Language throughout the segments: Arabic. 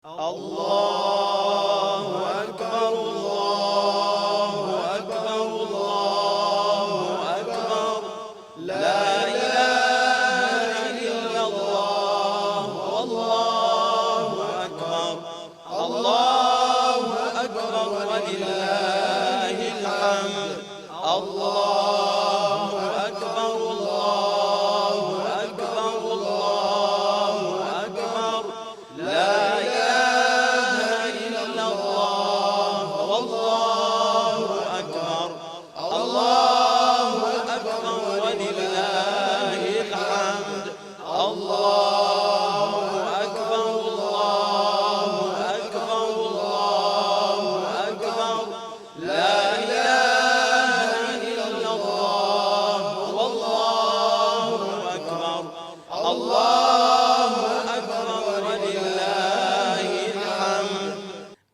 الله أكبر الله أكبر الله أكبر لا إله إلا الله والله أكبر الله أكبر ولله الحمد الله أكبر الله أكبر الله أكبر لا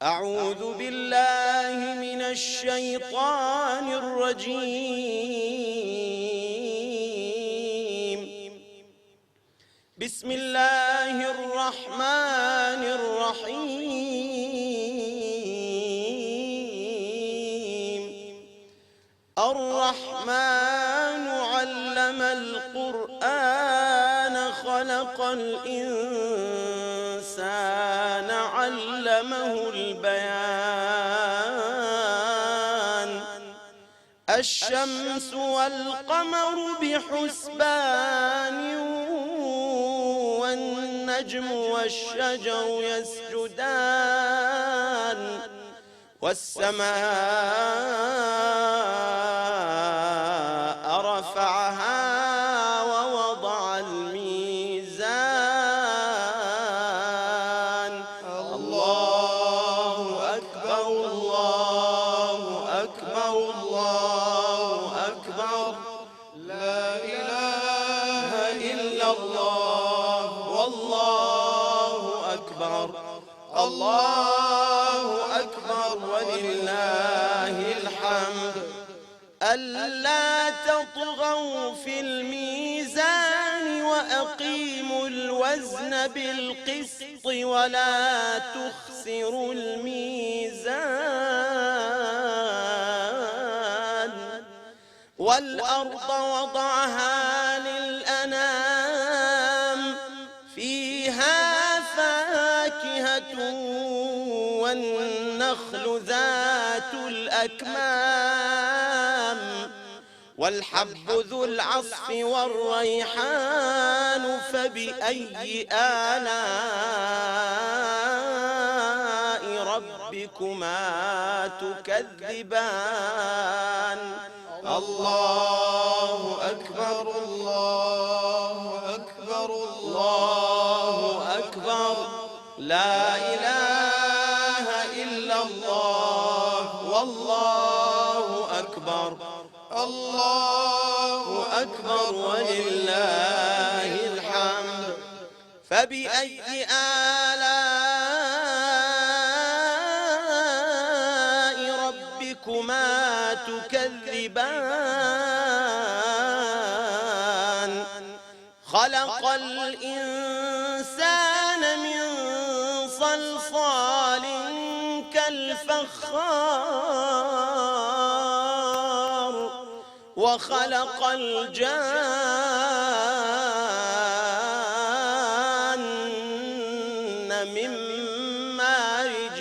أعوذ بالله من الشيطان الرجيم. بسم الله الرحمن الرحيم. الرحمن علم القرآن خلق الإنسان علمه البيان. الشمس والقمر بحسبان والنجم والشجر يسجدان والسماء رفعها ووضع الميزان. الله أكبر الله أكبر الله أكبر لا إله إلا الله والله أكبر الله أكبر ولله الحمد. ألا تطغوا في الميزان وأقيموا الوزن بالقسط ولا تخسروا الميزان. والأرض وضعها للأنام فيها فاكهة والنخل ذات الأكمام والحب ذو العصف والريحان فبأي آلاء ربكما تكذبان. الله أكبر الله أكبر الله أكبر لا إله إلا الله والله أكبر الله أكبر ولله الحمد. فبأي آلاء ربكما تكذبان. خلق الإنسان من صلصال كالفخار وخلق الجان من مارج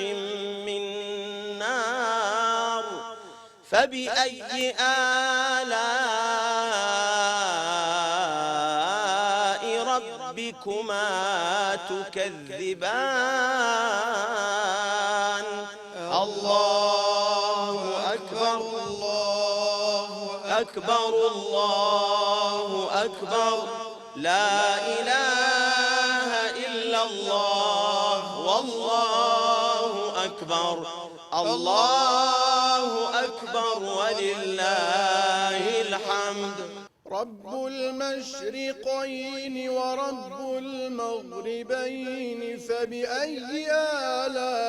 من نار. فبأي آلاء ربكما تكذبان. الله أكبر الله أكبر الله أكبر لا إله إلا الله والله أكبر الله أكبر ولله الحمد. رب المشرقين ورب المغربين فبأي آلاء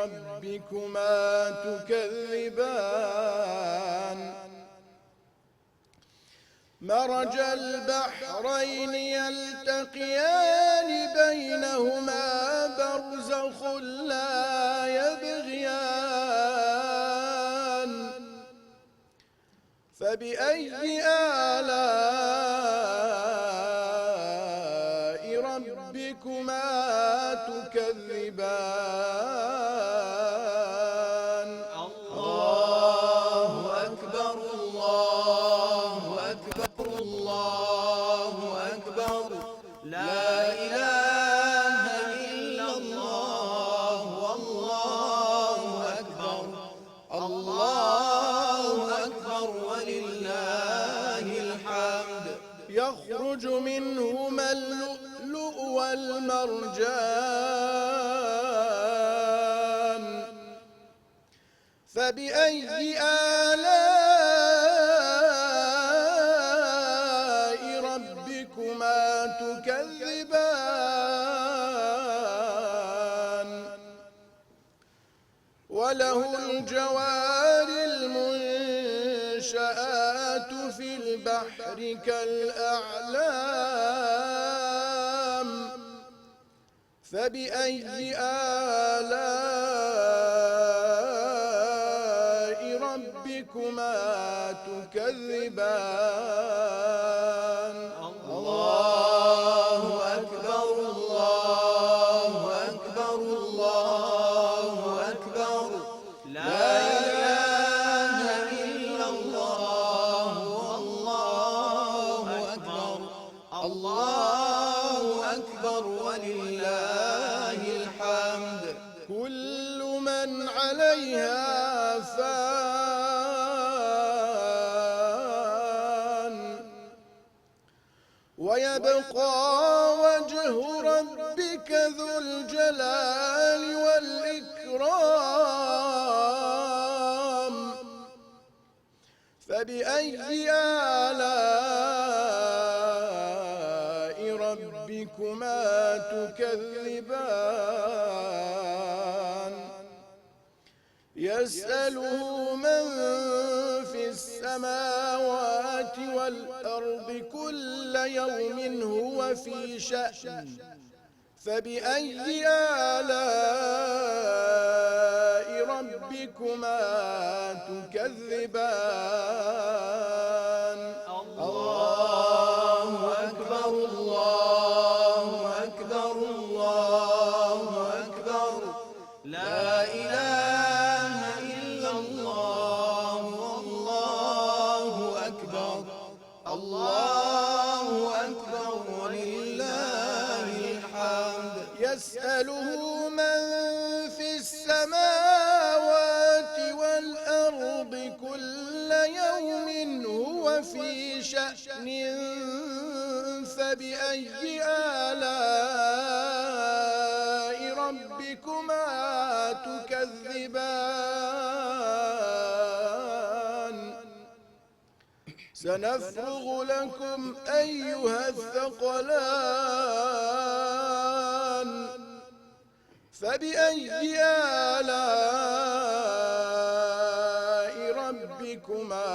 ربكما تكذبان. مرج البحرين يلتقيان بينهما برزخ لا يبغيان فبأي آلاء ربكما تكذبان الله أكبر الله أكبر الله أكبر لا إله إلا الله والله أكبر الله أكبر ولله الحمد يخرج منهما اللؤلؤ والمرجان فبأي آلاء ربكما تكذبان وله الجوار المنشآت في البحر كالأعلام فبأي آلاء ربكما تكذبان الله أكبر الله أكبر الله أكبر لا إله إلا الله والله أكبر الله أكبر ولله الحمد كل من عليها فان ويبقى وجه ربك ذو الجلال والإكرام فبأي آلاء ربكما تكذبان يسأله من في السماوات والأرض كل يوم هو في شأن فبأي آلاء ربكما تكذبان الله أكبر الله أكبر الله أكبر لا إله إلا الله والله أكبر الله أكبر ولله الحمد يسأله من في السماوات والأرض كل يوم هو في شأن فبأي آلاء ربكما تكذبان سنفرغ لكم أيها الثقلان فبأي آلاء ربكما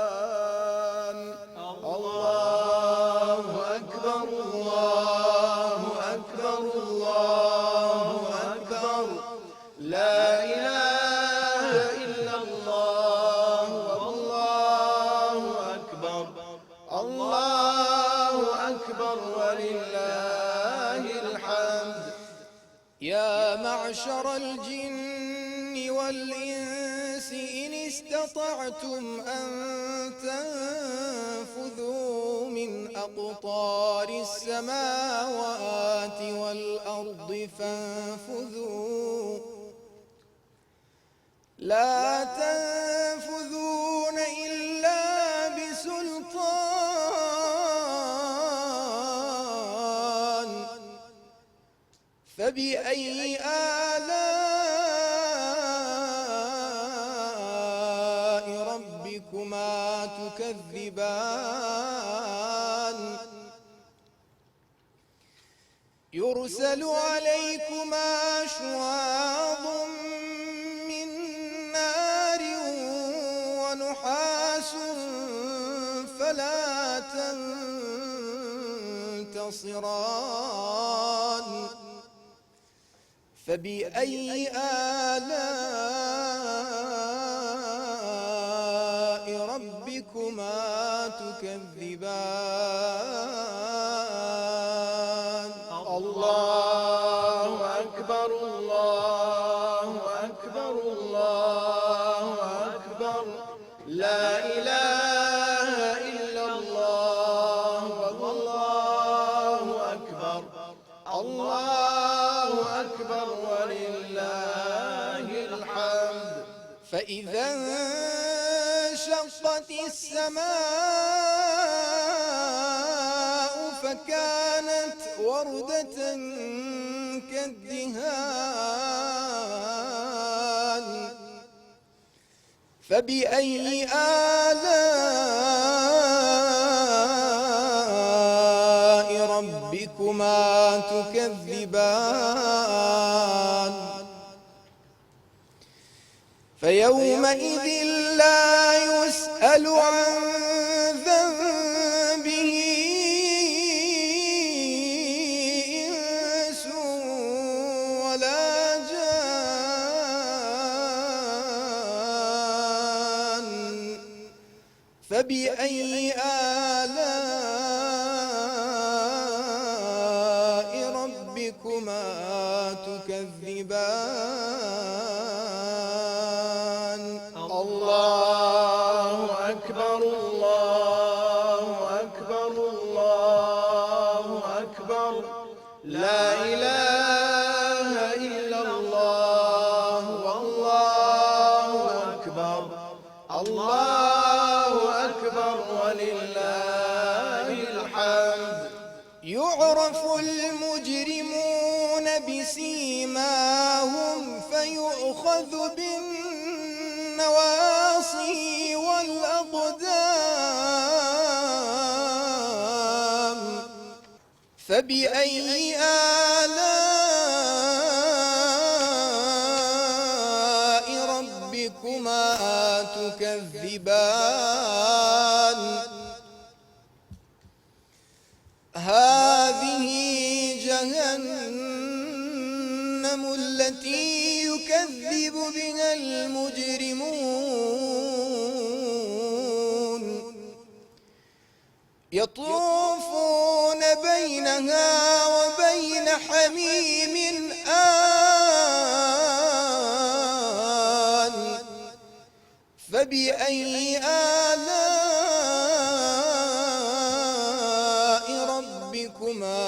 تكذبان الله أكبر الله أكبر الله أكبر لا إله إلا الله والله أكبر الله أكبر ولله الحمد يا معشر الجن والإنس إن استطعتم أن تنفذوا من أقطار السماوات والأرض فانفذوا لا تنفذون إلا بسلطان فبأي آلاء ربكما تكذبان يرسل عليكما شواظ من نار ونحاس خسران فبأي آلاء ربكما تكذبان الله أكبر الله أكبر الله أكبر لا إله إلا الله والله أكبر الله أكبر ولله الحمد فإذا انشقت السماء فكانت وردة كالدهان فبأي آلاء ربكما تكذبان فيومئذ لا يسأل عن ذنبه إنس ولا جان فبأي آلاء ربكما تكذبان الله أكبر الله أكبر الله أكبر لا إله إلا الله والله أكبر الله أكبر ولله الحمد يعرف المجرمون بسيماهم فيؤخذ بالنواصي والأقدام فبأي آلاء ربكما تكذبان هذه جهنم التي يكذب بها المجرمون يطوفون بينها وبين حميم آن فبأي آلاء ربكما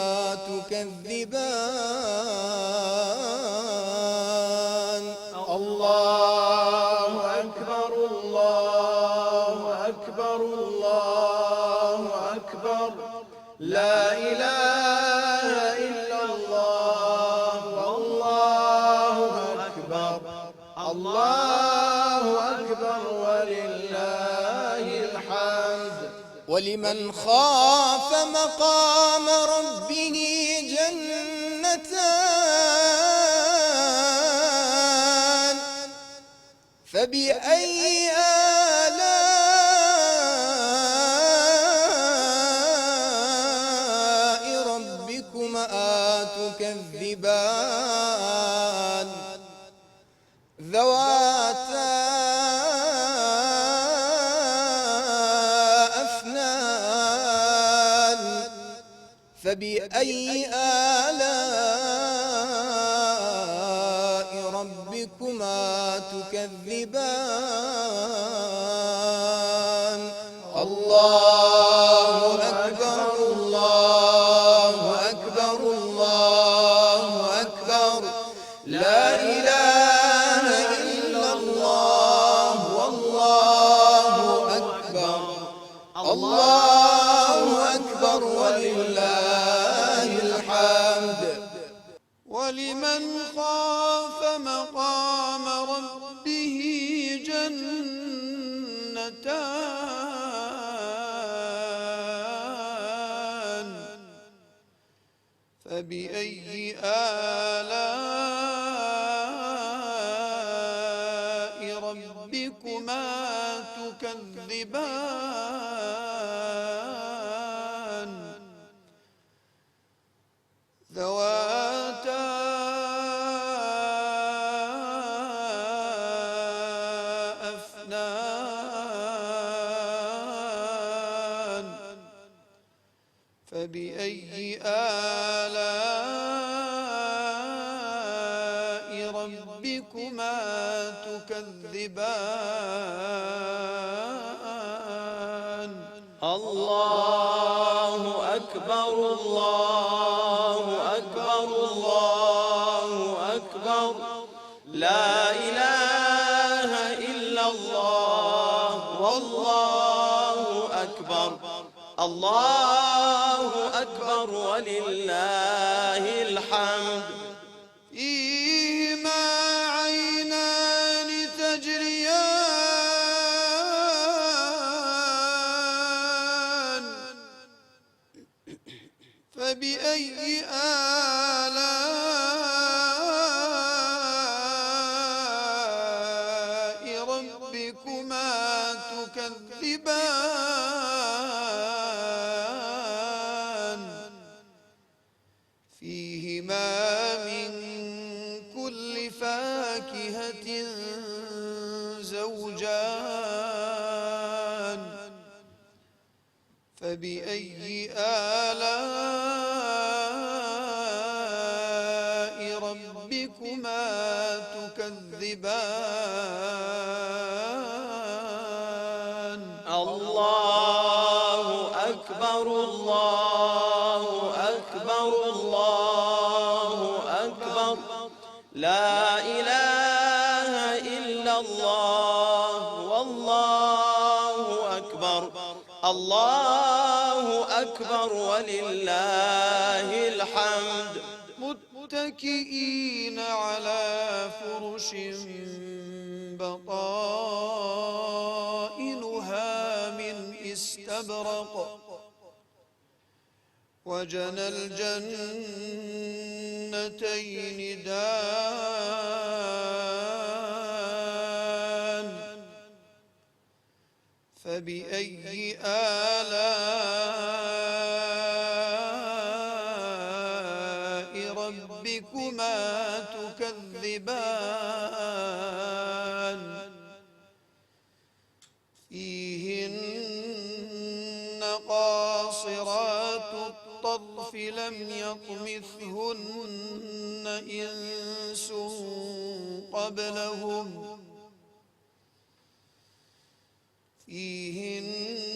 تكذبان الله أكبر الله أكبر الله أكبر لا إله إلا الله والله أكبر الله أكبر ولله الحمد ولمن خاف مقام ربه جنتان فبأي آلاء ربكما تكذبان ذواتا أفنان فبأي آلاء ربكما تكذبان الله أكبر الله أكبر الله أكبر لا إله إلا الله والله أكبر الله أكبر ولله الحمد ولمن خاف مقام ربه جنتان فبأي آلاء ربكما تكذبان ذواتا أفنان فبأي آلاء ربكما تكذبان الله أكبر الله أكبر الله أكبر لا إله إلا الله والله أكبر الله أكبر ولله الحمد فيهما عينان تجريان فبأي آلاء ربكما تكذبان فيهما من كل فاكهة زوجان فبأي آلاء ربكما تكذبان الله أكبر الله أكبر الله أكبر لا إله إلا الله والله أكبر الله أكبر ولله الحمد متكئين على فرش بطائنها من استبرق وجنى الجنتين دان فبأي آلاء ربكما تكذبان فيهن قاصرات الطرف لم يطمثهن إنس قبلهم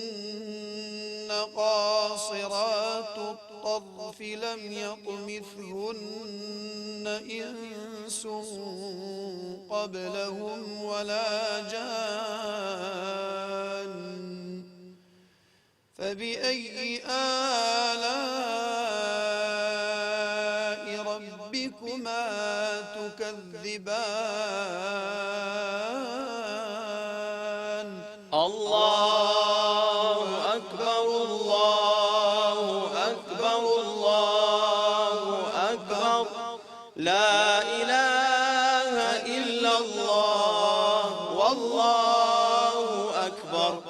فيهن قاصرات الطرف لم يطمثهن إنس قبلهم ولا جان فبأي آلاء ربكما تكذبان الله أكبر الله أكبر الله أكبر لا إله إلا الله والله أكبر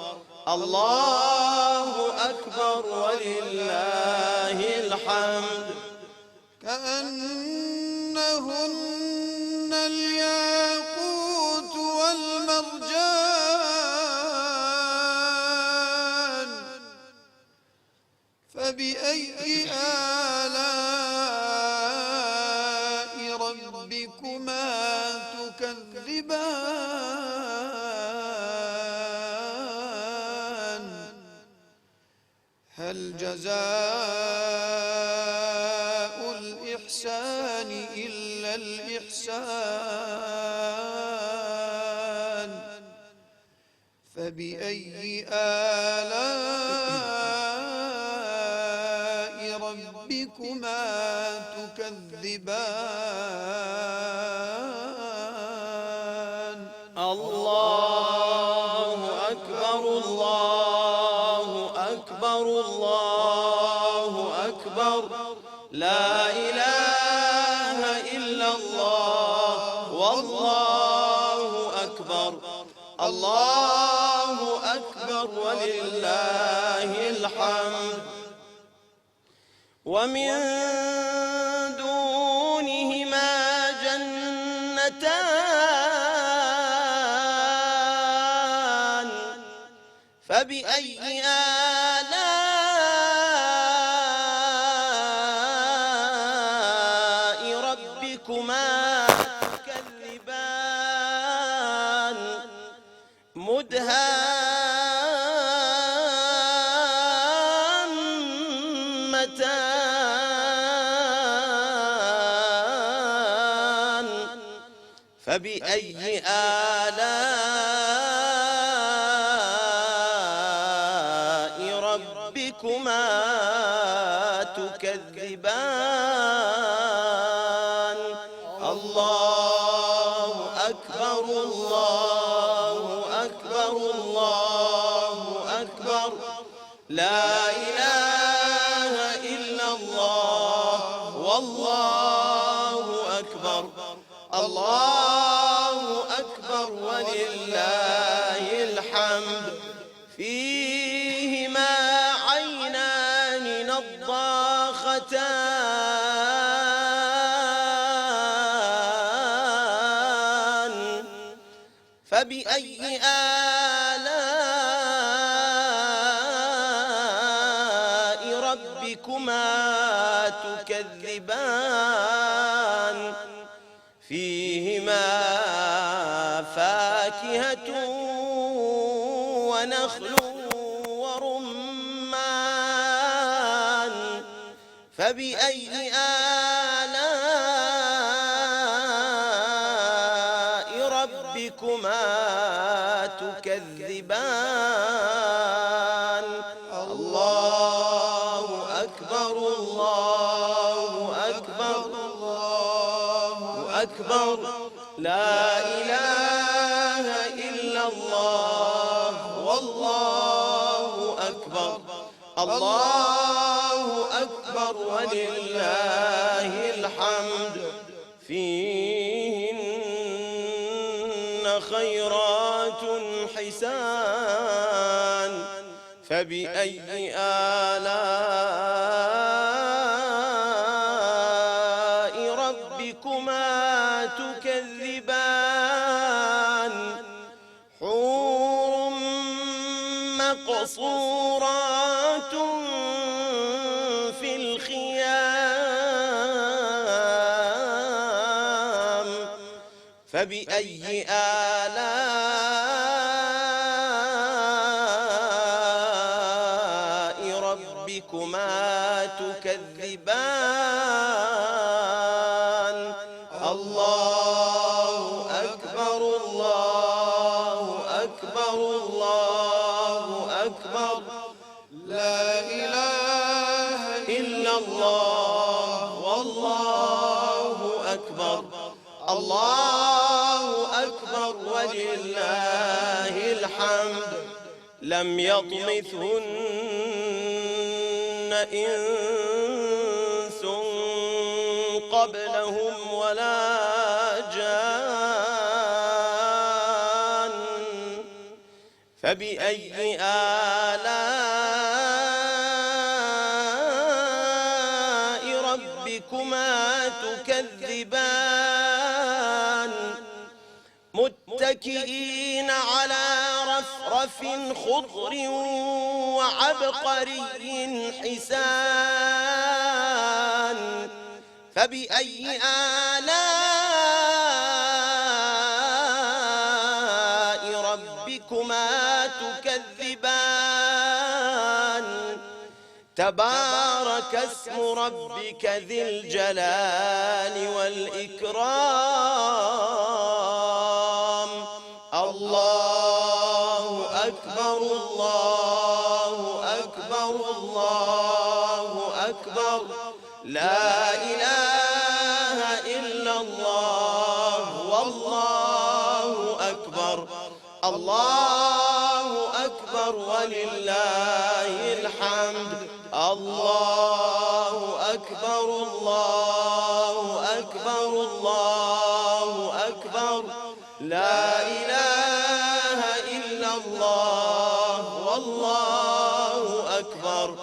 الله أكبر ولله الحمد كأنهن الياقوت والمرجان فبأي آلاء ربكما تكذبان هل جزاء الإحسان إلا الإحسان فبأي آلاء ربكما تكذبان الله أكبر الله أكبر الله أكبر لا إله إلا الله والله أكبر الله أكبر ولله الحمد ومن فبأي آلاء ربكما تكذبان مدهامتان فبأي آلاء ربكما تكذبان الله أكبر الله أكبر الله أكبر لا إله إلا الله والله أكبر الله أكبر ولله الحمد فيهما عينان نضاختان فبأي آلاء ربكما تكذبان فيهما فاكهة ونخل ورمان فبأي آلاء ربكما تكذبان الله أكبر الله أكبر الله أكبر لا إله إلا الله والله أكبر الله أكبر ولله الحمد فيهن خيرات حسان فبأي آلاء ربكما تكذبان حور مقصورات في الخيام فبأي آلاء ربكما تكذبان الله أكبر الله أكبر الله أكبر لا إله إلا الله والله أكبر الله أكبر ولله الحمد لم يطمثهن إنس قبلهم ولا جان فبأي آلاء ربكما تكذبان متكئين على رفرف خضر وعبقري حسان فبأي آلاء ربكما تكذبان تبارك اسم ربك ذي الجلال والإكرام الله أكبر الله أكبر الله أكبر لا إله إلا الله والله أكبر الله أكبر ولله الحمد الله أكبر الله أكبر الله أكبر لا إله إلا الله والله أكبر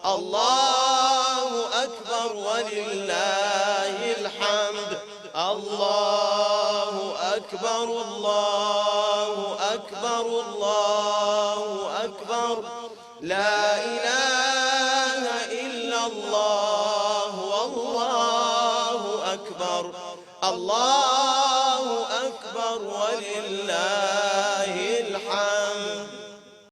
الله أكبر ولله الحمد الله أكبر الله أكبر الله أكبر أكبر لا إله إلا الله والله أكبر الله أكبر ولله